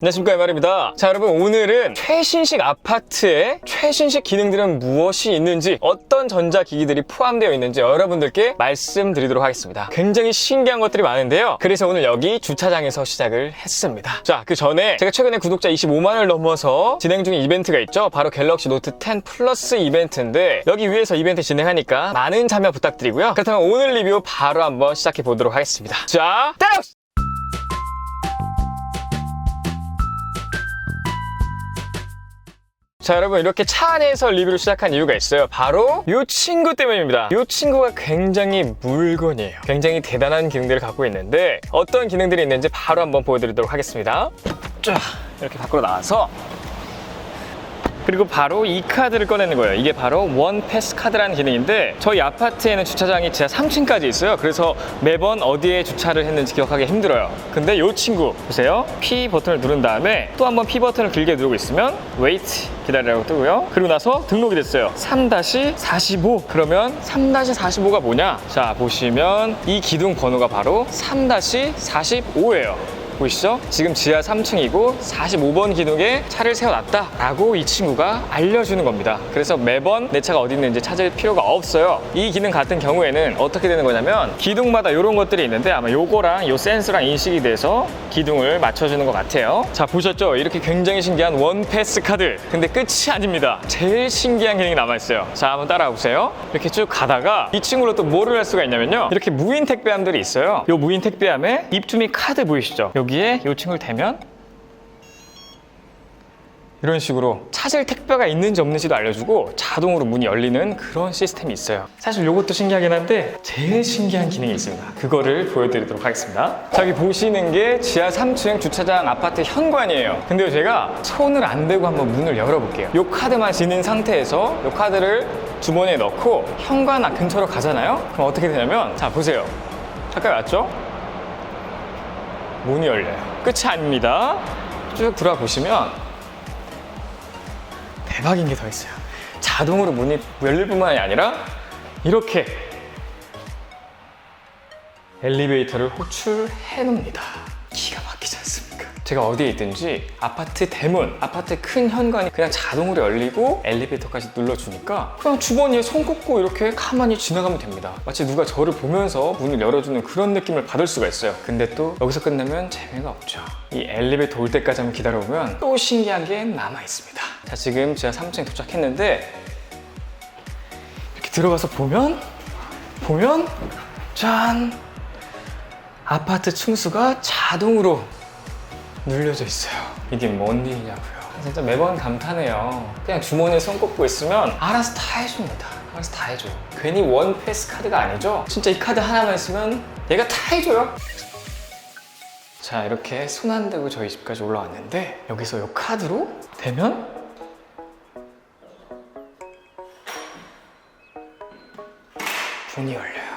안녕하십니까, 이말입니다. 자, 여러분, 오늘은 최신식 아파트의 최신식 기능들은 무엇이 있는지, 어떤 전자기기들이 포함되어 있는지 여러분들께 말씀드리도록 하겠습니다. 굉장히 신기한 것들이 많은데요. 그래서 오늘 여기 주차장에서 시작을 했습니다. 자, 그 전에 제가 최근에 구독자 25만을 넘어서 진행 중인 이벤트가 있죠. 바로 갤럭시 노트 10 플러스 이벤트인데, 여기 위에서 이벤트 진행하니까 많은 참여 부탁드리고요. 그렇다면 오늘 리뷰 바로 한번 시작해 보도록 하겠습니다. 자, 따라오시죠! 자, 여러분, 이렇게 차 안에서 리뷰를 시작한 이유가 있어요. 바로 이 친구 때문입니다. 이 친구가 굉장히 물건이에요. 굉장히 대단한 기능들을 갖고 있는데 어떤 기능들이 있는지 바로 한번 보여드리도록 하겠습니다. 자, 이렇게 밖으로 나와서, 그리고 바로 이 카드를 꺼내는 거예요. 이게 바로 원패스 카드라는 기능인데, 저희 아파트에는 주차장이 지하 3층까지 있어요. 그래서 매번 어디에 주차를 했는지 기억하기 힘들어요. 근데 이 친구 보세요. P 버튼을 누른 다음에 또 한번 P 버튼을 길게 누르고 있으면 wait, 기다리라고 뜨고요. 그리고 나서 등록이 됐어요. 3-45. 그러면 3-45가 뭐냐? 자, 보시면 이 기둥 번호가 바로 3-45예요. 보이시죠? 지금 지하 3층이고 45번 기둥에 차를 세워놨다 라고 이 친구가 알려주는 겁니다. 그래서 매번 내 차가 어디 있는지 찾을 필요가 없어요. 이 기능 같은 경우에는 어떻게 되는 거냐면, 기둥마다 이런 것들이 있는데 아마 요거랑 요 센서랑 인식이 돼서 기둥을 맞춰주는 것 같아요. 자, 보셨죠? 이렇게 굉장히 신기한 원패스 카드. 근데 끝이 아닙니다. 제일 신기한 기능이 남아있어요. 자, 한번 따라와 보세요. 이렇게 쭉 가다가 이 친구로 또 뭐를 할 수가 있냐면요, 이렇게 무인 택배함들이 있어요. 요 무인 택배함에 입주민 카드 보이시죠? 여기에 이 친구를 대면 이런 식으로 찾을 택배가 있는지 없는지도 알려주고 자동으로 문이 열리는 그런 시스템이 있어요. 사실 이것도 신기하긴 한데 제일 신기한 기능이 있습니다. 그거를 보여드리도록 하겠습니다. 자, 여기 보시는 게 지하 3층 주차장 아파트 현관이에요. 근데 제가 손을 안 대고 한번 문을 열어볼게요. 이 카드만 지닌 상태에서 이 카드를 주머니에 넣고 현관 근처로 가잖아요. 그럼 어떻게 되냐면, 자, 보세요. 가까이 왔죠? 문이 열려요. 끝이 아닙니다. 쭉 들어보시면 대박인 게 더 있어요. 자동으로 문이 열릴 뿐만이 아니라 이렇게 엘리베이터를 호출해 놓습니다. 기가 막히지 않습니까? 제가 어디에 있든지 아파트 대문, 아파트 큰 현관이 그냥 자동으로 열리고 엘리베이터까지 눌러주니까 그냥 주머니에 손 꽂고 이렇게 가만히 지나가면 됩니다. 마치 누가 저를 보면서 문을 열어주는 그런 느낌을 받을 수가 있어요. 근데 또 여기서 끝나면 재미가 없죠. 이 엘리베이터 올 때까지 한번 기다려보면 또 신기한 게 남아있습니다. 자, 지금 제가 3층에 도착했는데 이렇게 들어가서 보면 짠! 아파트 층수가 자동으로 눌려져 있어요. 이게 뭔 일이냐고요. 진짜 매번 감탄해요. 그냥 주머니에 손 꽂고 있으면 알아서 다 해줍니다. 알아서 다 해줘요. 괜히 원패스 카드가 아니죠? 진짜 이 카드 하나만 있으면 얘가 다 해줘요. 자, 이렇게 손 안 대고 저희 집까지 올라왔는데, 여기서 이 카드로 대면 문이 열려요.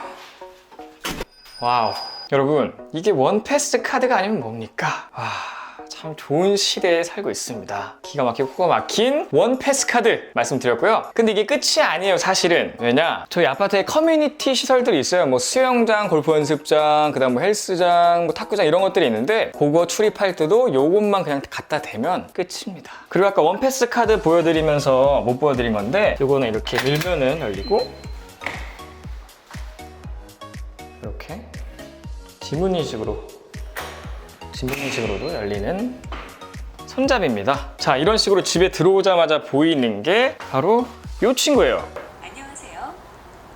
와우. 여러분, 이게 원패스 카드가 아니면 뭡니까? 와, 참 좋은 시대에 살고 있습니다. 기가 막히고 코가 막힌 원패스 카드 말씀드렸고요. 근데 이게 끝이 아니에요, 사실은. 왜냐? 저희 아파트에 커뮤니티 시설들이 있어요. 뭐 수영장, 골프 연습장, 그다음 뭐 헬스장, 뭐 탁구장 이런 것들이 있는데, 그거 출입할 때도 요것만 그냥 갖다 대면 끝입니다. 그리고 아까 원패스 카드 보여드리면서 못 보여드린 건데, 요거는 이렇게 밀면은 열리고, 이렇게 지문인식으로도 열리는 손잡이입니다. 자, 이런 식으로 집에 들어오자마자 보이는 게 바로 이 친구예요. 안녕하세요.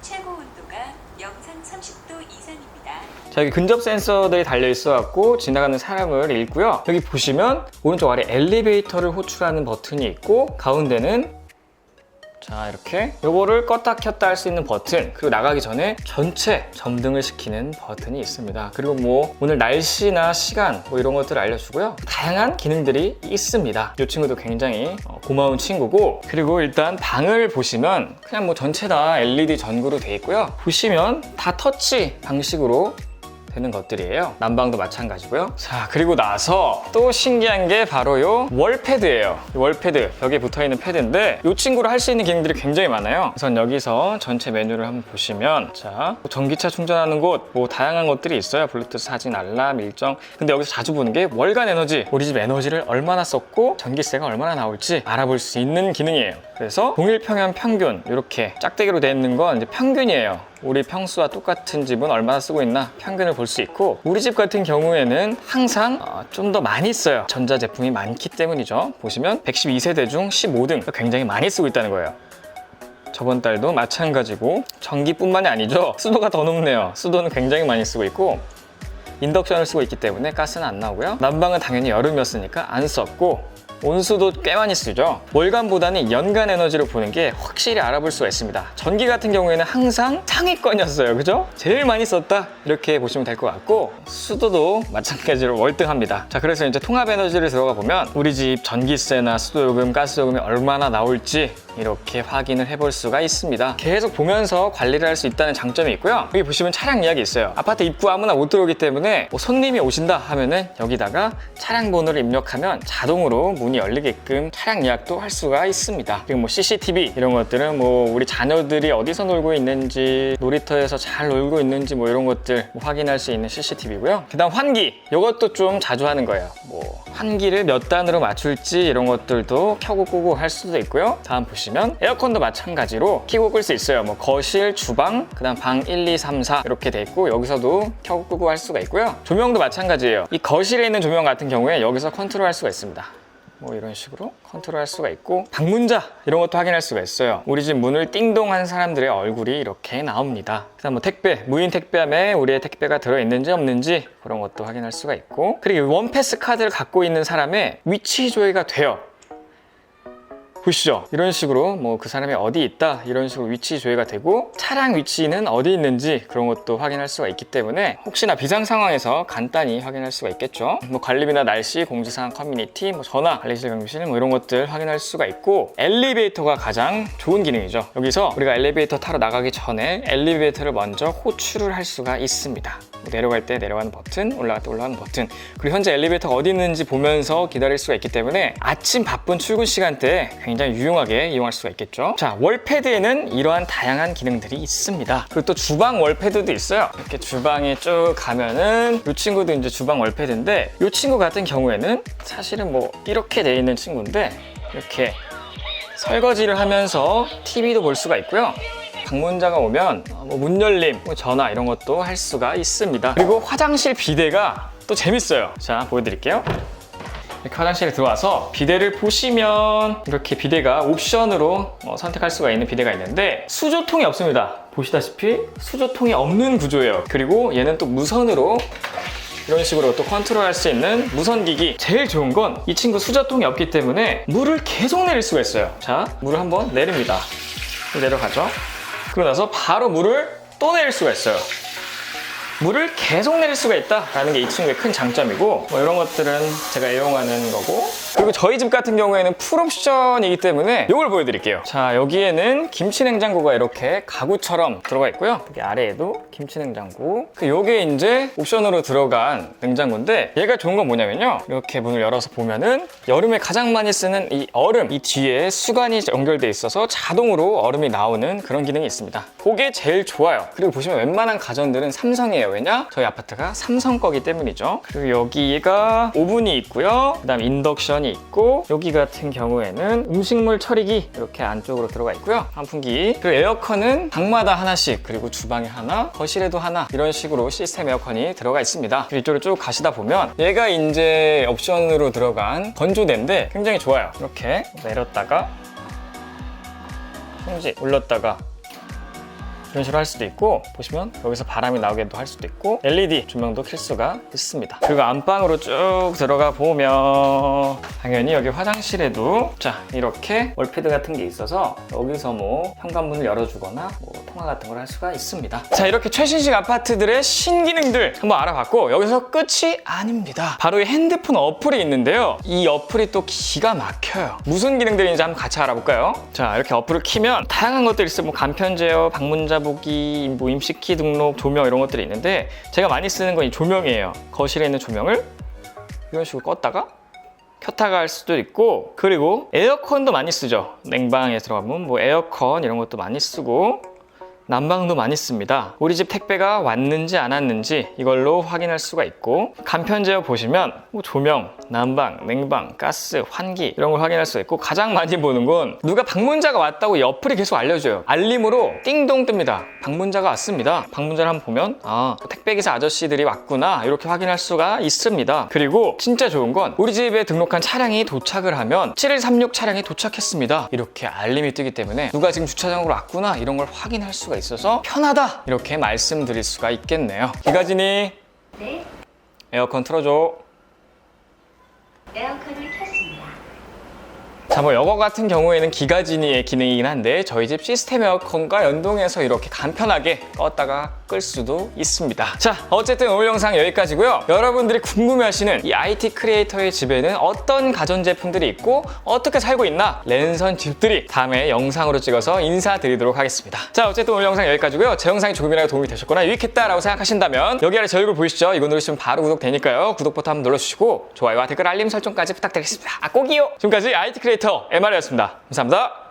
최고 온도가 영상 30도 이상입니다. 자, 여기 근접 센서들이 달려 있어갖고 지나가는 사람을 읽고요. 여기 보시면 오른쪽 아래 엘리베이터를 호출하는 버튼이 있고, 가운데는 자, 이렇게 요거를 껐다 켰다 할 수 있는 버튼, 그리고 나가기 전에 전체 점등을 시키는 버튼이 있습니다. 그리고 뭐 오늘 날씨나 시간 뭐 이런 것들을 알려주고요. 다양한 기능들이 있습니다. 이 친구도 굉장히 고마운 친구고, 그리고 일단 방을 보시면 그냥 뭐 전체 다 LED 전구로 돼 있고요. 보시면 다 터치 방식으로 되는 것들이에요. 난방도 마찬가지고요. 자, 그리고 나서 또 신기한 게 바로 요 월패드예요. 이 월패드, 벽에 붙어있는 패드인데 이 친구로 할 수 있는 기능들이 굉장히 많아요. 우선 여기서 전체 메뉴를 한번 보시면, 자, 전기차 충전하는 곳, 뭐 다양한 것들이 있어요. 블루투스, 사진, 알람, 일정. 근데 여기서 자주 보는 게 월간 에너지, 우리 집 에너지를 얼마나 썼고 전기세가 얼마나 나올지 알아볼 수 있는 기능이에요. 그래서 동일 평형 평균, 이렇게 짝대기로 되어 있는 건 이제 평균이에요. 우리 평수와 똑같은 집은 얼마나 쓰고 있나 평균을 볼 수 있고, 우리 집 같은 경우에는 항상 좀 더 많이 써요. 전자제품이 많기 때문이죠. 보시면 112세대 중 15등, 굉장히 많이 쓰고 있다는 거예요. 저번 달도 마찬가지고, 전기뿐만이 아니죠. 수도가 더 높네요. 수도는 굉장히 많이 쓰고 있고, 인덕션을 쓰고 있기 때문에 가스는 안 나오고요. 난방은 당연히 여름이었으니까 안 썼고, 온수도 꽤 많이 쓰죠. 월간보다는 연간 에너지로 보는 게 확실히 알아볼 수가 있습니다. 전기 같은 경우에는 항상 상위권이었어요. 그죠? 제일 많이 썼다, 이렇게 보시면 될 것 같고, 수도도 마찬가지로 월등합니다. 자, 그래서 이제 통합 에너지를 들어가 보면 우리 집 전기세나 수도요금, 가스요금이 얼마나 나올지 이렇게 확인을 해볼 수가 있습니다. 계속 보면서 관리를 할 수 있다는 장점이 있고요. 여기 보시면 차량 예약이 있어요. 아파트 입구 아무나 못 들어오기 때문에 뭐 손님이 오신다 하면은 여기다가 차량 번호를 입력하면 자동으로 문이 열리게끔 차량 예약도 할 수가 있습니다. 그리고 뭐 CCTV 이런 것들은 뭐 우리 자녀들이 어디서 놀고 있는지, 놀이터에서 잘 놀고 있는지 뭐 이런 것들 확인할 수 있는 CCTV고요. 그 다음 환기, 이것도 좀 자주 하는 거예요. 뭐 환기를 몇 단으로 맞출지 이런 것들도 켜고 끄고 할 수도 있고요. 다음 보시면 에어컨도 마찬가지로 켜고 끌 수 있어요. 뭐 거실, 주방, 그 다음 방 1, 2, 3, 4 이렇게 돼 있고, 여기서도 켜고 끄고 할 수가 있고요. 조명도 마찬가지예요. 이 거실에 있는 조명 같은 경우에 여기서 컨트롤 할 수가 있습니다. 뭐 이런 식으로 컨트롤 할 수가 있고, 방문자 이런 것도 확인할 수가 있어요. 우리 집 문을 띵동한 사람들의 얼굴이 이렇게 나옵니다. 그다음 뭐 택배, 무인 택배함에 우리의 택배가 들어있는지 없는지 그런 것도 확인할 수가 있고, 그리고 원패스 카드를 갖고 있는 사람의 위치 조회가 돼요. 보시죠. 이런 식으로 뭐 그 사람이 어디 있다 이런 식으로 위치 조회가 되고, 차량 위치는 어디 있는지 그런 것도 확인할 수가 있기 때문에 혹시나 비상 상황에서 간단히 확인할 수가 있겠죠. 뭐 관리비나 날씨, 공지사항, 커뮤니티, 뭐 전화, 관리실, 경비실 뭐 이런 것들 확인할 수가 있고, 엘리베이터가 가장 좋은 기능이죠. 여기서 우리가 엘리베이터 타러 나가기 전에 엘리베이터를 먼저 호출을 할 수가 있습니다. 내려갈 때 내려가는 버튼, 올라갈 때 올라가는 버튼, 그리고 현재 엘리베이터가 어디 있는지 보면서 기다릴 수가 있기 때문에 아침 바쁜 출근 시간대에 굉장히 유용하게 이용할 수가 있겠죠. 자, 월패드에는 이러한 다양한 기능들이 있습니다. 그리고 또 주방 월패드도 있어요. 이렇게 주방에 쭉 가면은 이 친구도 이제 주방 월패드인데, 이 친구 같은 경우에는 사실은 뭐 이렇게 돼 있는 친구인데, 이렇게 설거지를 하면서 TV도 볼 수가 있고요. 방문자가 오면 뭐 문 열림, 뭐 전화 이런 것도 할 수가 있습니다. 그리고 화장실 비데가 또 재밌어요. 자, 보여드릴게요. 이렇게 화장실에 들어와서 비데를 보시면 이렇게 비데가 옵션으로 선택할 수가 있는 비데가 있는데, 수조통이 없습니다. 보시다시피 수조통이 없는 구조예요. 그리고 얘는 또 무선으로 이런 식으로 또 컨트롤할 수 있는 무선기기. 제일 좋은 건 이 친구 수저통이 없기 때문에 물을 계속 내릴 수가 있어요. 자, 물을 한번 내립니다. 내려가죠. 그러고 나서 바로 물을 또 내릴 수가 있어요. 물을 계속 내릴 수가 있다라는 게 이 친구의 큰 장점이고, 뭐 이런 것들은 제가 애용하는 거고, 그리고 저희 집 같은 경우에는 풀옵션이기 때문에 이걸 보여드릴게요. 자, 여기에는 김치냉장고가 이렇게 가구처럼 들어가 있고요. 여기 아래에도 김치냉장고. 요게 이제 옵션으로 들어간 냉장고인데, 얘가 좋은 건 뭐냐면요, 이렇게 문을 열어서 보면은 여름에 가장 많이 쓰는 이 얼음, 이 뒤에 수관이 연결돼 있어서 자동으로 얼음이 나오는 그런 기능이 있습니다. 그게 제일 좋아요. 그리고 보시면 웬만한 가전들은 삼성이에요. 왜냐? 저희 아파트가 삼성 거기 때문이죠. 그리고 여기가 오븐이 있고요. 그 다음 인덕션이 있고, 여기 같은 경우에는 음식물 처리기 이렇게 안쪽으로 들어가 있고요. 환풍기, 그리고 에어컨은 방마다 하나씩, 그리고 주방에 하나, 거실에도 하나, 이런 식으로 시스템 에어컨이 들어가 있습니다. 그리고 이쪽으로 쭉 가시다 보면 얘가 이제 옵션으로 들어간 건조대인데 굉장히 좋아요. 이렇게 내렸다가 손지 올렸다가 이런 식으로 할 수도 있고, 보시면 여기서 바람이 나오게도 할 수도 있고, LED 조명도 켤 수가 있습니다. 그리고 안방으로 쭉 들어가 보면 당연히 여기 화장실에도 자, 이렇게 월패드 같은 게 있어서 여기서 뭐 현관문을 열어주거나 뭐 통화 같은 걸 할 수가 있습니다. 자, 이렇게 최신식 아파트들의 신기능들 한번 알아봤고, 여기서 끝이 아닙니다. 바로 이 핸드폰 어플이 있는데요, 이 어플이 또 기가 막혀요. 무슨 기능들인지 한번 같이 알아볼까요? 자, 이렇게 어플을 키면 다양한 것들이 있어요. 뭐 간편 제어, 방문자 알아보기, 뭐 임시키 등록, 조명 이런 것들이 있는데 제가 많이 쓰는 건 이 조명이에요. 거실에 있는 조명을 이런 식으로 껐다가 켰다가 할 수도 있고, 그리고 에어컨도 많이 쓰죠. 냉방에 들어가면 뭐 에어컨 이런 것도 많이 쓰고 난방도 많이 씁니다. 우리 집 택배가 왔는지 안 왔는지 이걸로 확인할 수가 있고, 간편 제어 보시면 뭐 조명, 난방, 냉방, 가스, 환기 이런 걸 확인할 수 있고, 가장 많이 보는 건 누가 방문자가 왔다고 어플이 계속 알려줘요. 알림으로 띵동 뜹니다. 방문자가 왔습니다. 방문자를 한번 보면 택배기사 아저씨들이 왔구나 이렇게 확인할 수가 있습니다. 그리고 진짜 좋은 건 우리 집에 등록한 차량이 도착을 하면 7136 차량이 도착했습니다 이렇게 알림이 뜨기 때문에 누가 지금 주차장으로 왔구나 이런 걸 확인할 수가 있어서 편하다 이렇게 말씀드릴 수가 있겠네요. 기가진이 네, 에어컨 틀어줘. 에어컨을 켰습니다. 자, 뭐 이거 같은 경우에는 기가진이의 기능이긴 한데 저희 집 시스템 에어컨과 연동해서 이렇게 간편하게 껐다가 끌 수도 있습니다. 자, 어쨌든 오늘 영상 여기까지고요. 여러분들이 궁금해하시는 이 IT 크리에이터의 집에는 어떤 가전제품들이 있고 어떻게 살고 있나, 랜선 집들이 다음에 영상으로 찍어서 인사드리도록 하겠습니다. 자, 어쨌든 오늘 영상 여기까지고요. 제 영상이 조금이라도 도움이 되셨거나 유익했다라고 생각하신다면 여기 아래 제 얼굴 보이시죠? 이거 누르시면 바로 구독되니까요. 구독 버튼 한번 눌러주시고 좋아요와 댓글 알림 설정까지 부탁드리겠습니다. 꼭이요! 지금까지 IT 크리에이터 MR이었습니다. 감사합니다.